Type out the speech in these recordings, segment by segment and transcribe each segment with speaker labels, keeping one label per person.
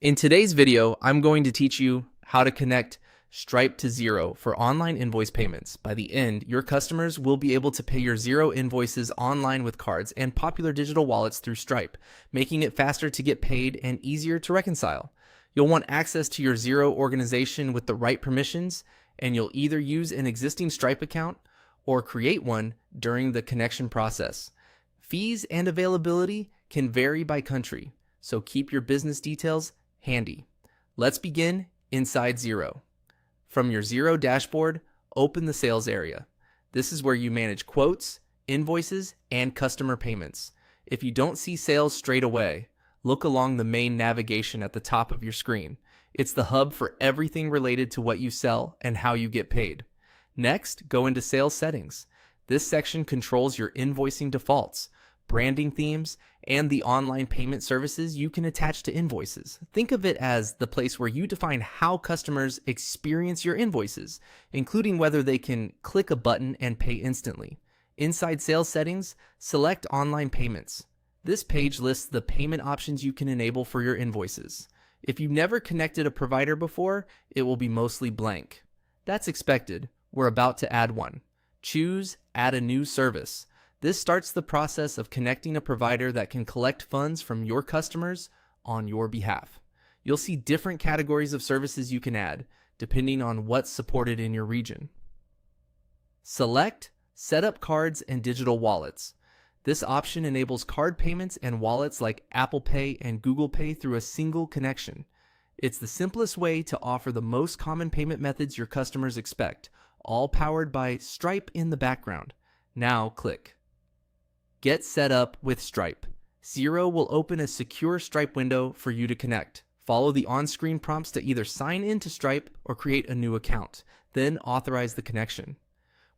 Speaker 1: In today's video, I'm going to teach you how to connect Stripe to Xero for online invoice payments. By the end, your customers will be able to pay your Xero invoices online with cards and popular digital wallets through Stripe, making it faster to get paid and easier to reconcile. You'll want access to your Xero organization with the right permissions, and you'll either use an existing Stripe account or create one during the connection process. Fees and availability can vary by country, so keep your business details handy. Let's begin inside Xero. From your Xero dashboard, open the sales area. This is where you manage quotes, invoices, and customer payments. If you don't see sales straight away, look along the main navigation at the top of your screen. It's the hub for everything related to what you sell and how you get paid. Next, go into Sales Settings. This section controls your invoicing defaults, branding themes, and the online payment services you can attach to invoices. Think of it as the place where you define how customers experience your invoices, including whether they can click a button and pay instantly. Inside Sales Settings, select Online Payments. This page lists the payment options you can enable for your invoices. If you've never connected a provider before, it will be mostly blank. That's expected. We're about to add one. Choose Add a New Service. This starts the process of connecting a provider that can collect funds from your customers on your behalf. You'll see different categories of services you can add, depending on what's supported in your region. Select Set up cards and digital wallets. This option enables card payments and wallets like Apple Pay and Google Pay through a single connection. It's the simplest way to offer the most common payment methods your customers expect, all powered by Stripe in the background. Now click Get set up with Stripe. Xero will open a secure Stripe window for you to connect. Follow the on-screen prompts to either sign into Stripe or create a new account, then authorize the connection.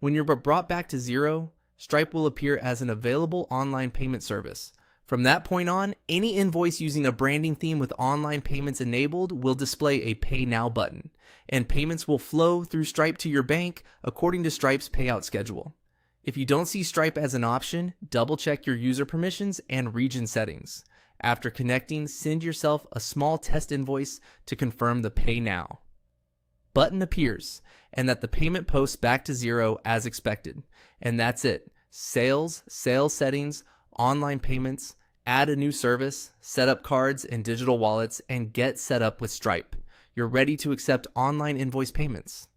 Speaker 1: When you're brought back to Xero, Stripe will appear as an available online payment service. From that point on, any invoice using a branding theme with online payments enabled will display a Pay Now button, and payments will flow through Stripe to your bank according to Stripe's payout schedule. If you don't see Stripe as an option, double-check your user permissions and region settings. After connecting, send yourself a small test invoice to confirm the Pay Now button appears and that the payment posts back to Xero as expected. And that's it. Sales settings, online payments, add a new service, set up cards and digital wallets, and get set up with Stripe. You're ready to accept online invoice payments.